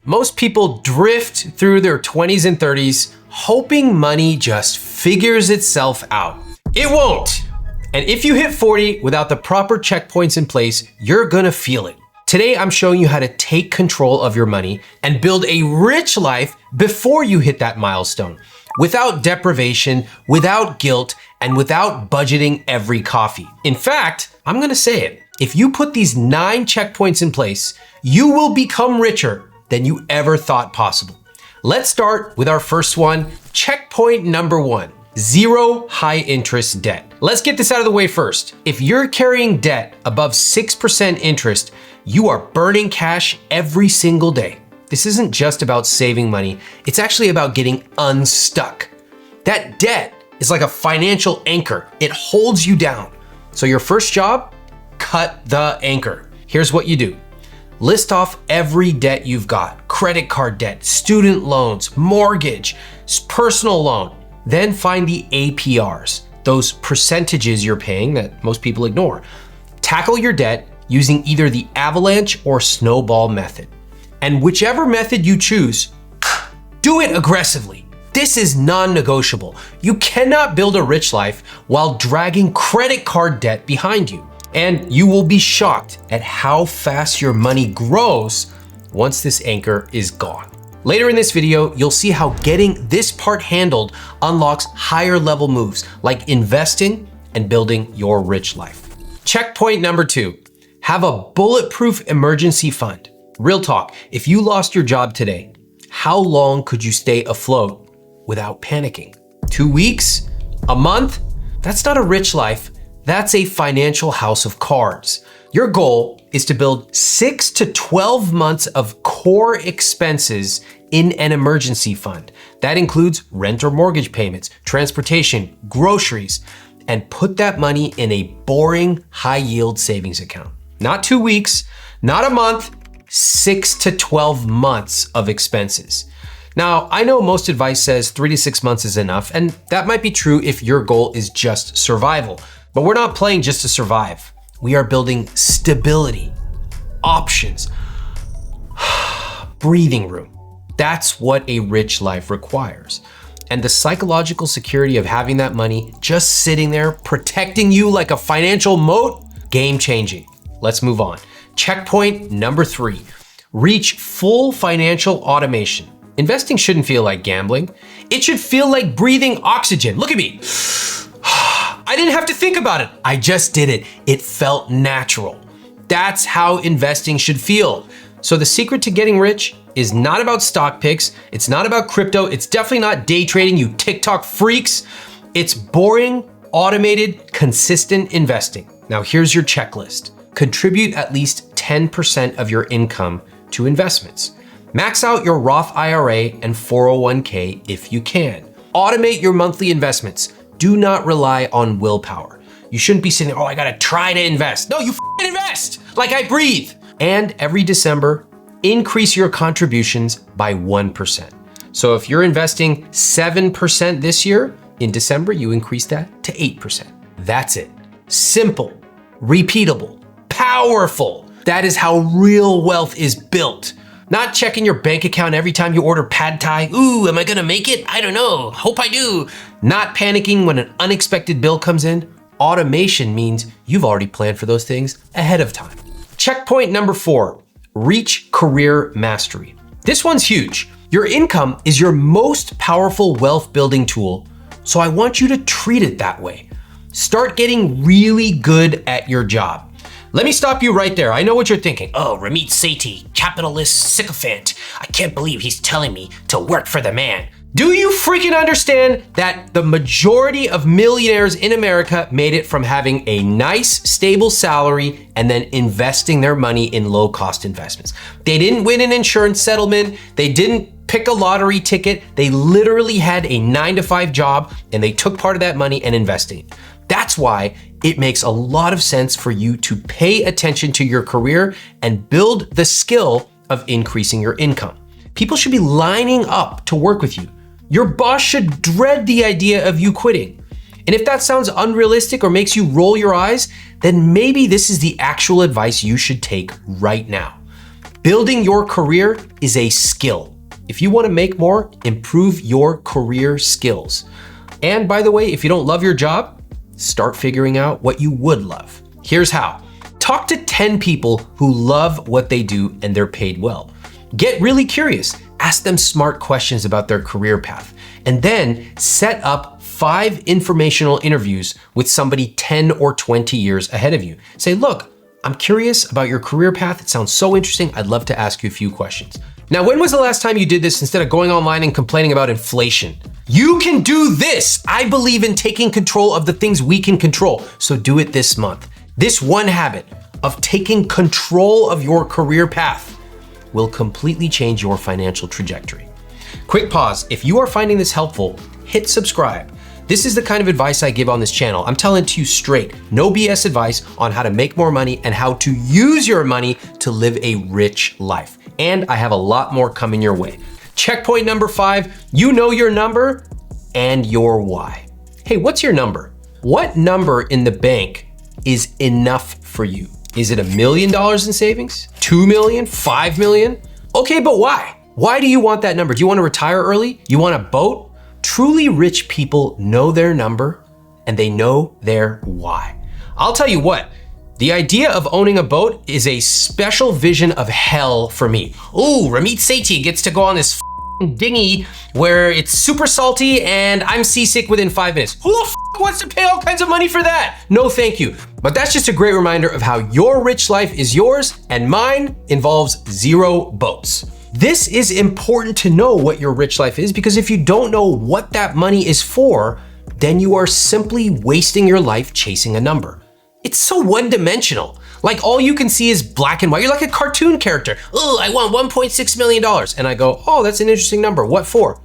Most people drift through their 20s and 30s hoping money just figures itself out. It won't. And if you hit 40 without the proper checkpoints in place, you're gonna feel it. Today, I'm showing you how to take control of your money and build a rich life before you hit that milestone, without deprivation, without guilt, and without budgeting every coffee. In fact, I'm gonna say it. If you put these 9 checkpoints in place, you will become richer than you ever thought possible. Let's start with our first one, checkpoint number 1, zero high interest debt. Let's get this out of the way first. If you're carrying debt above 6% interest, you are burning cash every single day. This isn't just about saving money, it's actually about getting unstuck. That debt is like a financial anchor. It holds you down. So your first job, cut the anchor. Here's what you do. List off every debt you've got: credit card debt, student loans, mortgage, personal loan. Then find the APRs, those percentages you're paying that most people ignore. Tackle your debt using either the avalanche or snowball method. And whichever method you choose, do it aggressively. This is non-negotiable. You cannot build a rich life while dragging credit card debt behind you. And you will be shocked at how fast your money grows once this anchor is gone. Later in this video, you'll see how getting this part handled unlocks higher level moves like investing and building your rich life. Checkpoint number 2, have a bulletproof emergency fund. Real talk, if you lost your job today, how long could you stay afloat without panicking? 2 weeks? A month? That's not a rich life. That's a financial house of cards. Your goal is to build 6 to 12 months of core expenses in an emergency fund. That includes rent or mortgage payments, transportation, groceries, and put that money in a boring, high-yield savings account. Not 2 weeks, not a month, 6 to 12 months of expenses. Now, I know most advice says 3 to 6 months is enough, and that might be true if your goal is just survival. But we're not playing just to survive. We are building stability, options, breathing room. That's what a rich life requires. And the psychological security of having that money just sitting there, protecting you like a financial moat, game changing. Let's move on. Checkpoint number 3, reach full financial automation. Investing shouldn't feel like gambling. It should feel like breathing oxygen. Look at me. I didn't have to think about it. I just did it. It felt natural. That's how investing should feel. So the secret to getting rich is not about stock picks. It's not about crypto. It's definitely not day trading, you TikTok freaks. It's boring, automated, consistent investing. Now here's your checklist. Contribute at least 10% of your income to investments. Max out your Roth IRA and 401k if you can. Automate your monthly investments. Do not rely on willpower. You shouldn't be sitting there, I gotta try to invest. No, you f***ing invest like I breathe. And every December, increase your contributions by 1%. So if you're investing 7% this year, in December, you increase that to 8%. That's it. Simple, repeatable, powerful. That is how real wealth is built. Not checking your bank account every time you order pad thai. Ooh, am I gonna make it? I don't know, hope I do. Not panicking when an unexpected bill comes in. Automation means you've already planned for those things ahead of time. Checkpoint number 4, reach career mastery. This one's huge. Your income is your most powerful wealth building tool, so I want you to treat it that way. Start getting really good at your job. Let me stop you right there. I know what you're thinking. Oh, Ramit Sethi, capitalist sycophant. I can't believe he's telling me to work for the man. Do you freaking understand that the majority of millionaires in America made it from having a nice, stable salary and then investing their money in low-cost investments? They didn't win an insurance settlement. They didn't pick a lottery ticket. They literally had a 9-to-5 job and they took part of that money and invested it. That's why it makes a lot of sense for you to pay attention to your career and build the skill of increasing your income. People should be lining up to work with you. Your boss should dread the idea of you quitting. And if that sounds unrealistic or makes you roll your eyes, then maybe this is the actual advice you should take right now. Building your career is a skill. If you want to make more, improve your career skills. And by the way, if you don't love your job, start figuring out what you would love. Here's how. Talk to 10 people who love what they do and they're paid well. Get really curious. Ask them smart questions about their career path. And then set up 5 informational interviews with somebody 10 or 20 years ahead of you. Say, look, I'm curious about your career path. It sounds so interesting. I'd love to ask you a few questions. Now, when was the last time you did this instead of going online and complaining about inflation? You can do this. I believe in taking control of the things we can control. So do it this month. This one habit of taking control of your career path will completely change your financial trajectory. Quick pause. If you are finding this helpful, hit subscribe. This is the kind of advice I give on this channel. I'm telling it to you straight. No BS advice on how to make more money and how to use your money to live a rich life. And I have a lot more coming your way. Checkpoint number 5, you know your number and your why. Hey, what's your number? What number in the bank is enough for you? Is it $1 million in savings? 2 million? 5 million? Okay, but why? Why do you want that number? Do you want to retire early? You want a boat? Truly rich people know their number and they know their why. I'll tell you what, the idea of owning a boat is a special vision of hell for me. Ooh, Ramit Sethi gets to go on this dinghy where it's super salty and I'm seasick within 5 minutes. Who the wants to pay all kinds of money for that? No, thank you. But that's just a great reminder of how your rich life is yours and mine involves 0 boats. This is important to know what your rich life is, because if you don't know what that money is for, then you are simply wasting your life chasing a number. It's so one-dimensional. Like all you can see is black and white. You're like a cartoon character. Oh, I want $1.6 million. And I go, oh, that's an interesting number. What for?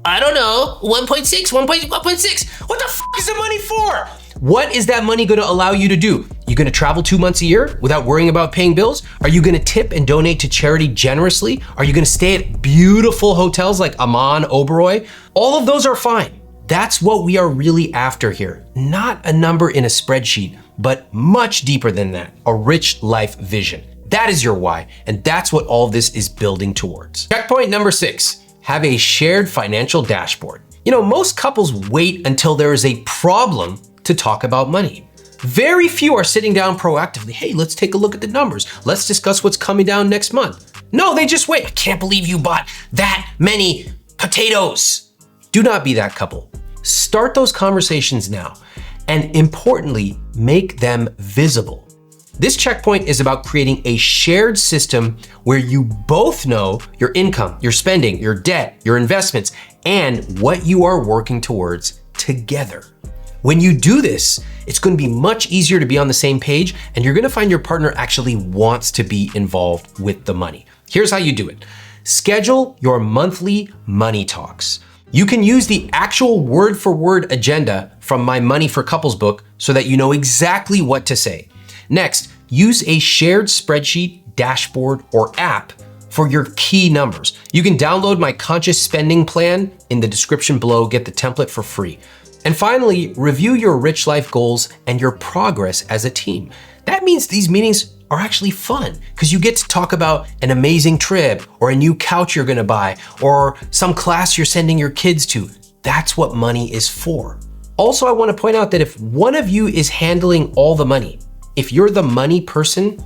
I don't know. 1.6. What the f is the money for? What is that money gonna allow you to do? You gonna travel 2 months a year without worrying about paying bills? Are you gonna tip and donate to charity generously? Are you gonna stay at beautiful hotels like Aman, Oberoi? All of those are fine. That's what we are really after here. Not a number in a spreadsheet, but much deeper than that, a rich life vision. That is your why, and that's what all this is building towards. Checkpoint number 6, have a shared financial dashboard. You know, most couples wait until there is a problem to talk about money. Very few are sitting down proactively. Hey, let's take a look at the numbers. Let's discuss what's coming down next month. No, they just wait. I can't believe you bought that many potatoes. Do not be that couple. Start those conversations now, and importantly, make them visible. This checkpoint is about creating a shared system where you both know your income, your spending, your debt, your investments, and what you are working towards together. When you do this, it's going to be much easier to be on the same page, and you're going to find your partner actually wants to be involved with the money. Here's how you do it. Schedule your monthly money talks. You can use the actual word-for-word agenda from my Money for Couples book so that you know exactly what to say. Next, use a shared spreadsheet, dashboard, or app for your key numbers. You can download my conscious spending plan in the description below, get the template for free. And finally, review your rich life goals and your progress as a team. That means these meetings are actually fun because you get to talk about an amazing trip or a new couch you're gonna buy or some class you're sending your kids to. That's what money is for. Also, I wanna point out that if one of you is handling all the money, if you're the money person,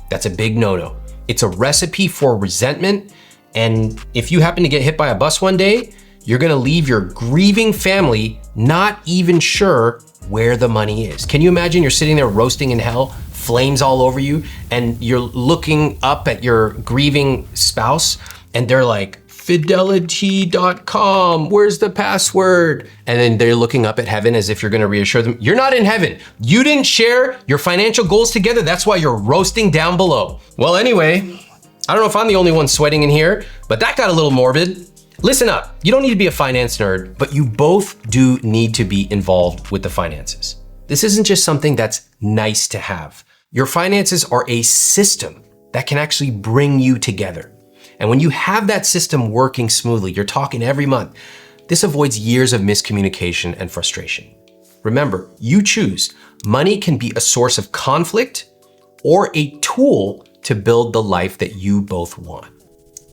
that's a big no-no. It's a recipe for resentment. And if you happen to get hit by a bus one day, you're gonna leave your grieving family not even sure where the money is. Can you imagine you're sitting there roasting in hell, flames all over you, and you're looking up at your grieving spouse and they're like, fidelity.com, where's the password? And then they're looking up at heaven as if you're gonna reassure them, you're not in heaven. You didn't share your financial goals together. That's why you're roasting down below. Well, anyway, I don't know if I'm the only one sweating in here, but that got a little morbid. Listen up, you don't need to be a finance nerd, but you both do need to be involved with the finances. This isn't just something that's nice to have. Your finances are a system that can actually bring you together. And when you have that system working smoothly, you're talking every month, this avoids years of miscommunication and frustration. Remember, you choose. Money can be a source of conflict or a tool to build the life that you both want.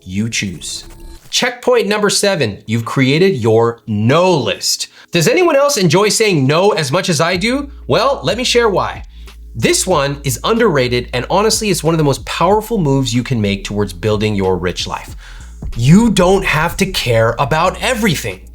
You choose. Checkpoint number 7, you've created your no list. Does anyone else enjoy saying no as much as I do? Well, let me share why. This one is underrated, and honestly, it's one of the most powerful moves you can make towards building your rich life. You don't have to care about everything.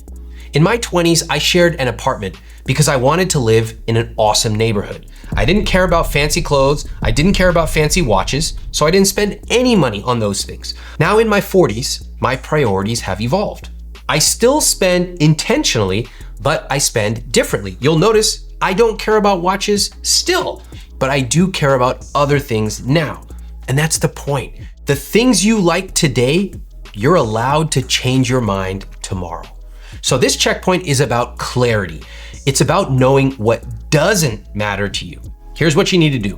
In my 20s, I shared an apartment because I wanted to live in an awesome neighborhood. I didn't care about fancy clothes, I didn't care about fancy watches, so I didn't spend any money on those things. Now in my 40s, my priorities have evolved. I still spend intentionally, but I spend differently. You'll notice I don't care about watches still, but I do care about other things now. And that's the point. The things you like today, you're allowed to change your mind tomorrow. So this checkpoint is about clarity. It's about knowing what doesn't matter to you. Here's what you need to do.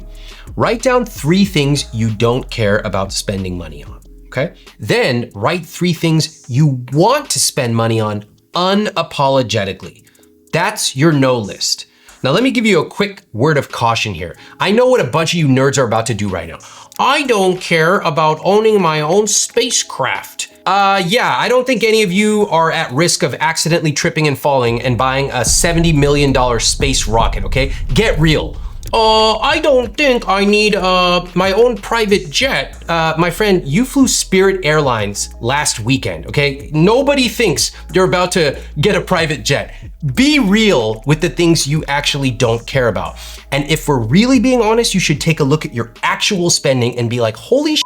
Write down 3 things you don't care about spending money on, okay? Then write 3 things you want to spend money on unapologetically. That's your no list. Now let me give you a quick word of caution here. I know what a bunch of you nerds are about to do right now. I don't care about owning my own spacecraft. Yeah, I don't think any of you are at risk of accidentally tripping and falling and buying a $70 million space rocket, okay? Get real. I don't think I need my own private jet. My friend, you flew Spirit Airlines last weekend, okay? Nobody thinks you're about to get a private jet. Be real with the things you actually don't care about. And if we're really being honest, you should take a look at your actual spending and be like, holy shit,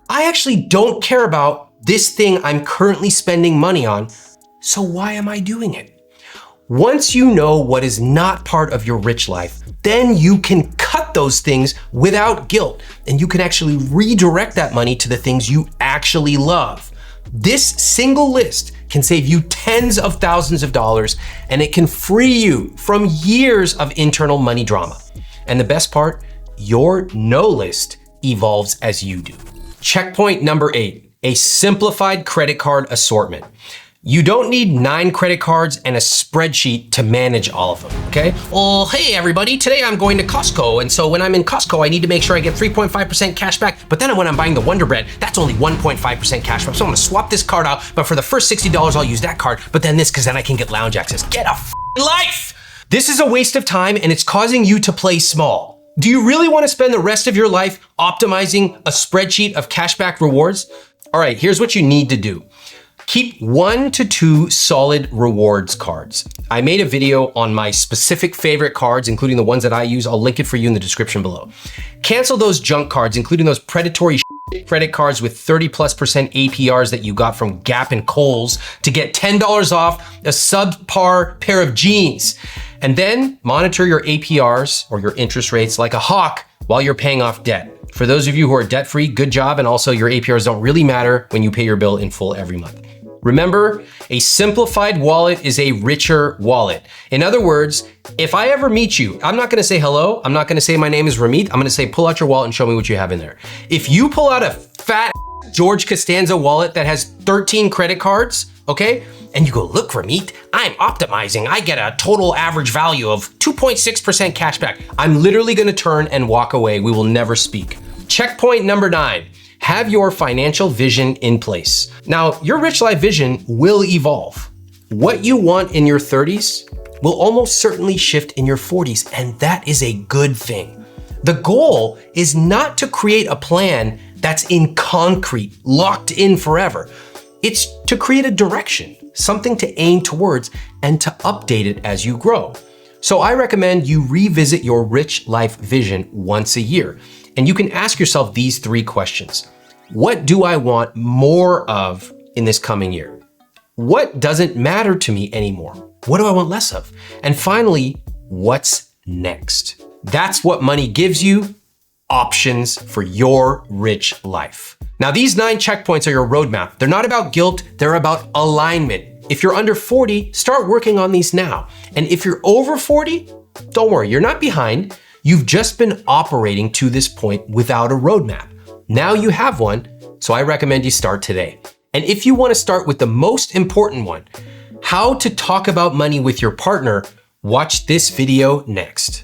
I actually don't care about this thing I'm currently spending money on, so why am I doing it? Once you know what is not part of your rich life, then you can cut those things without guilt, and you can actually redirect that money to the things you actually love. This single list can save you tens of thousands of dollars, and it can free you from years of internal money drama. And the best part, your no list evolves as you do. Checkpoint number 8. A simplified credit card assortment. You don't need 9 credit cards and a spreadsheet to manage all of them, okay? Well, hey everybody, today I'm going to Costco, and so when I'm in Costco, I need to make sure I get 3.5% cash back, but then when I'm buying the Wonder Bread, that's only 1.5% cash back, so I'm gonna swap this card out, but for the first $60, I'll use that card, but then this, because then I can get lounge access. Get a life! This is a waste of time, and it's causing you to play small. Do you really want to spend the rest of your life optimizing a spreadsheet of cashback rewards? All right, here's what you need to do. Keep 1 to 2 solid rewards cards. I made a video on my specific favorite cards, including the ones that I use. I'll link it for you in the description below. Cancel those junk cards, including those predatory credit cards with 30+% APRs that you got from Gap and Kohl's to get $10 off a subpar pair of jeans. And then monitor your APRs or your interest rates like a hawk while you're paying off debt. For those of you who are debt-free, good job, and also your APRs don't really matter when you pay your bill in full every month. Remember, a simplified wallet is a richer wallet. In other words, if I ever meet you, I'm not gonna say hello, I'm not gonna say my name is Ramit, I'm gonna say pull out your wallet and show me what you have in there. If you pull out a fat George Costanza wallet that has 13 credit cards, okay? And you go, look Ramit, I'm optimizing. I get a total average value of 2.6% cash back. I'm literally gonna turn and walk away. We will never speak. Checkpoint number 9, have your financial vision in place. Now, your rich life vision will evolve. What you want in your 30s will almost certainly shift in your 40s, and that is a good thing. The goal is not to create a plan that's in concrete, locked in forever. It's to create a direction, something to aim towards, and to update it as you grow. So I recommend you revisit your rich life vision once a year. And you can ask yourself these 3 questions. What do I want more of in this coming year? What doesn't matter to me anymore? What do I want less of? And finally, what's next? That's what money gives you, options for your rich life. Now, these 9 checkpoints are your roadmap. They're not about guilt, they're about alignment. If you're under 40, start working on these now. And if you're over 40, don't worry, you're not behind. You've just been operating to this point without a roadmap. Now you have one, so I recommend you start today. And if you want to start with the most important one, how to talk about money with your partner, watch this video next.